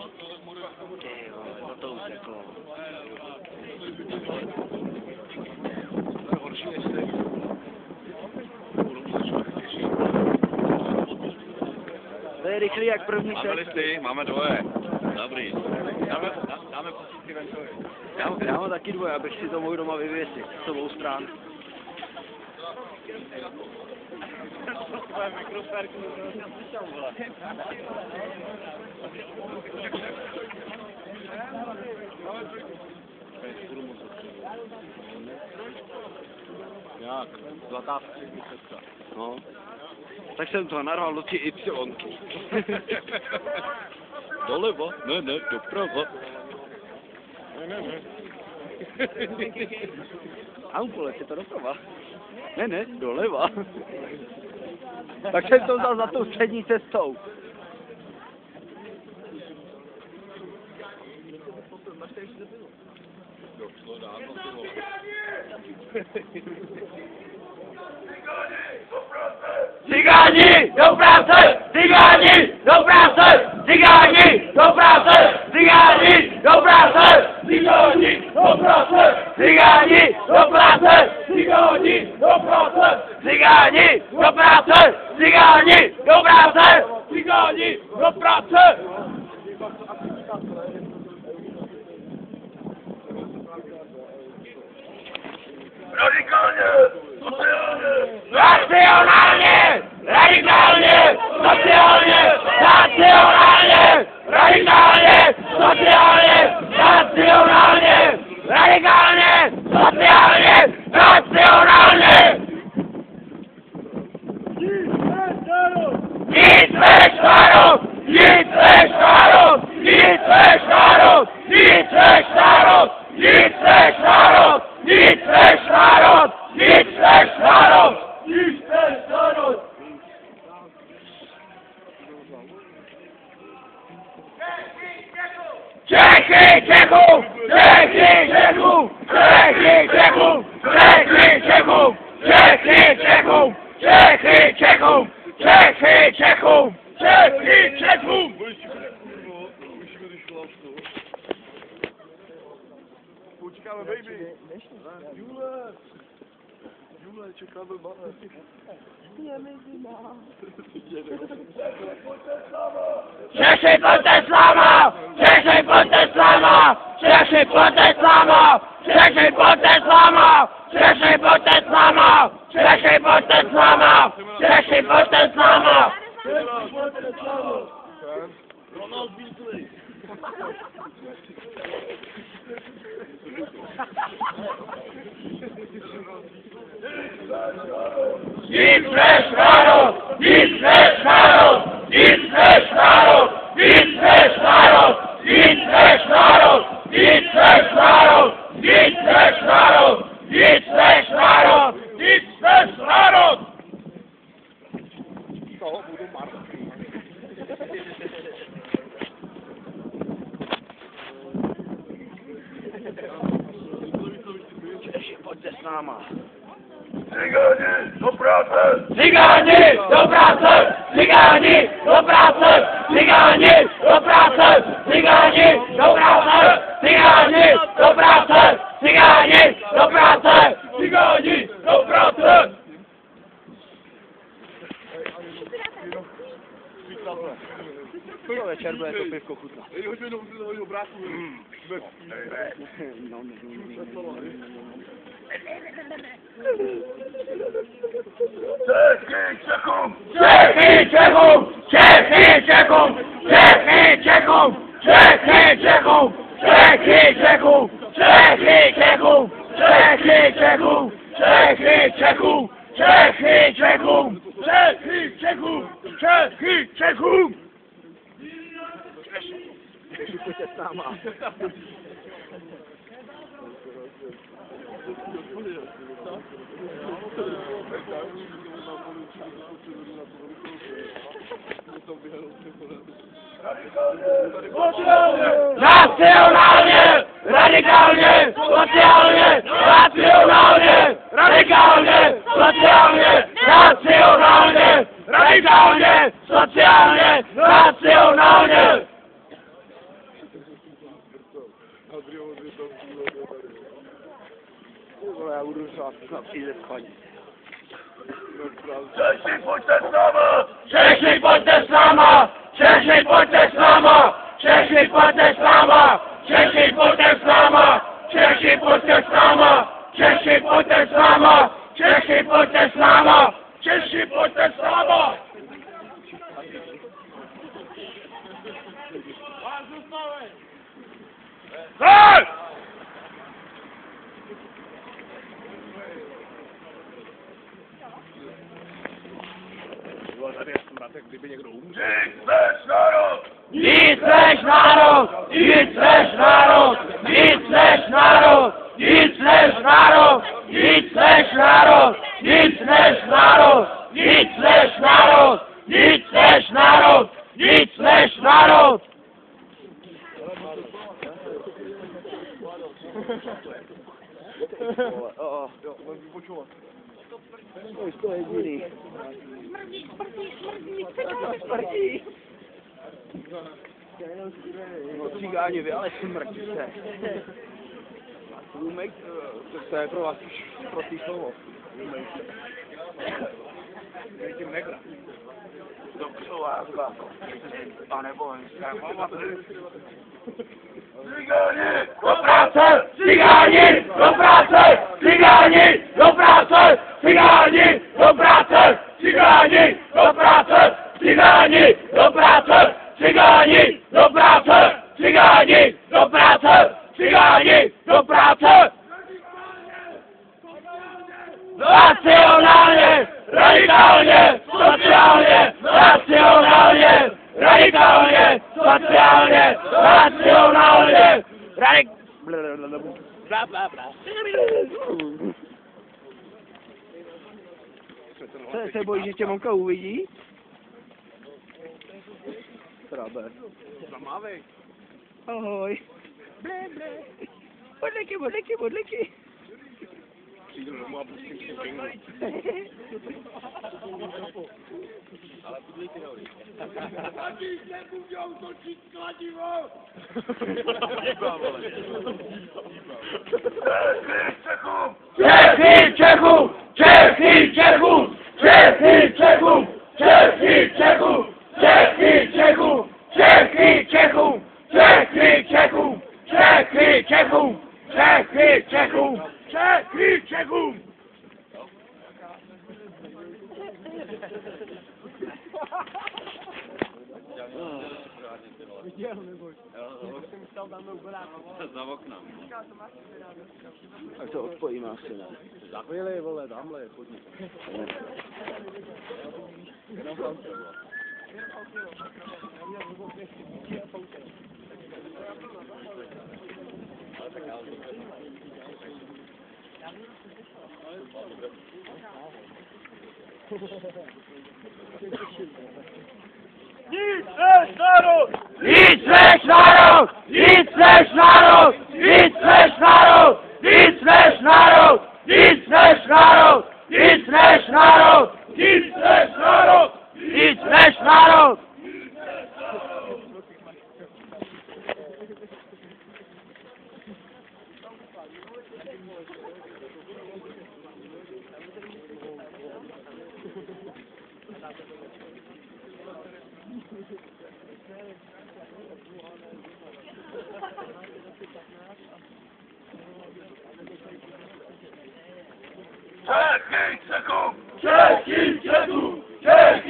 Ty vole, no to uteklo. To je horší než ty. To je rychlý jak první Máme set. listy, máme dvoje. Dobrý. Dáme pusítky Vencovi. Já mám taky dvoje, abych si to mohl doma vyvěsit s obou stran. Jak? Zlatá střední cesta. No. Tak jsem to narval do ty Y-onky. Doleva? Ne, doprava. Ne. Ampule, je to doprava. Ne, doleva. Tak jsem to vzal za tou střední cestou. Došlo dávno, ty vole. Cigáni, do práce! Cigáni, do práce! Cigáni, do práce! Cigáni, do práce! Cigáni, do práce! Cigáni, do práce! Cigáni, do práce! Cigáni, do práce! Cigáni, do práce! Cigáni, do práce! Radikálně! Racionálně! Radikálně! Sociálně! Racionálně! Radikálně! Sociálně! Racionálně! Radikálně! Sociálně! Racionálně! Nic než národ! Nic než národ! Nic než národ! Nic než národ! Nic než národ! Nic než národ! Nic než národ! Nic než národ! Čechy Čechům! Čechy Čechům! Čechy Čechům! Čechy Čechům! Čechy Čechům! Čechy Čechům! Čechy Čechům! Čechy Čechům! Počkáme, baby. Jule, čekáme malé. Češi, pojďte s náma! Češi, pojďte s náma! Češi, pojďte s náma! Češi, pojďte s náma! Češi, pojďte s náma! Češi, pojďte s náma! Češi, pojďte s náma! Ronald Beasley. Nic než národ! Nic než národ! Nic než národ! Nic než národ! Nic než národ! Nic než národ! Nic než národ! Nic než národ! Nic než národ! Toho budu martví. Češi, pojďte s náma! Cigáni, do práce! Cigáni, do práce! Cigáni, do práce! Cigáni, do práce! Cigáni, do práce! Cigáni, do práce! Cigáni, do práce! Cigáni, do práce! To večer bude to pivko chutnat. Hoďme do obrátu. Čechy Čechům! Čechy Čechům! Čechy Čechům! Čechy Čechům! Čechy Čechům! Čechy Čechům! Čechy Čechům! Čechy Čechům! Čechy Čechům! Čechy Čechům! Čechy Čechům! Čechy Čechům! Češi, pojďte s náma. Racionálně! Radikálně! Sociálně! Racionálně! Radikálně! Sociálně! Racionálně! Radikálně! Sociálně! Racionálně! Češi, pojďte s náma! Češi, pojďte s náma! Češi, pojďte s náma! Češi, pojďte s náma! Češi, pojďte s náma! Češi, pojďte s náma! Češi, pojďte s náma! Češi, pojďte s náma! Češi, pojďte s náma! Tak! Kdyby někdo umřel. Nic než národ! Nic než národ! Nic než národ! Nic než národ! Nic než národ! Nic než národ! Nic než národ! Nic než národ! Nic než národ! To je jediný. Smrdí. No cigáni, vy ale smrdíte. Roommate, to je pro vás prostý slovo. Tím negra. Do křováka. A nebo Cigáni do práce! Cigáni do práce! Cigáni do práce! Cigáni do práce! Cigáni do práce! Cigáni do práce! Cigáni do práce! Cigáni do práce! Cigáni do práce! Racionálně! Radikálně! Sociálně! Racionálně! Radikálně! Sociálně! Racionálně! Bla, bla, bla. Se bojíš, že tě Monka uvidí? Traber. Zamávej. Ahoj. Ble, ble. Modliky, modliky, modliky. Přijdu domů a pustím si pingu. Ale podlíky nehodí. Když nebudou točit kladivo! Čechy Čechům! Čechy Čechům! Čechy Čechům! Čechy Čechům! Čechy Čechům! Čechy Čechům! Čechy Čechům! Čechy Čechům! Čechy Čechům! Čechy Čechům! Viděl, neboj. Jsem stál tam za oknem. Tak to odpojíme asi, ne? Za chvíli, vole, tamhle je chodník. Jenom tam se, vole. Nic než národ! Nic než národ! Nic než národ! Nic než národ! Nic než národ! Nic než národ! Nic než národ! Nic než národ! Nic než národ! Čechy Čechům! Čechy Čechům! Čechy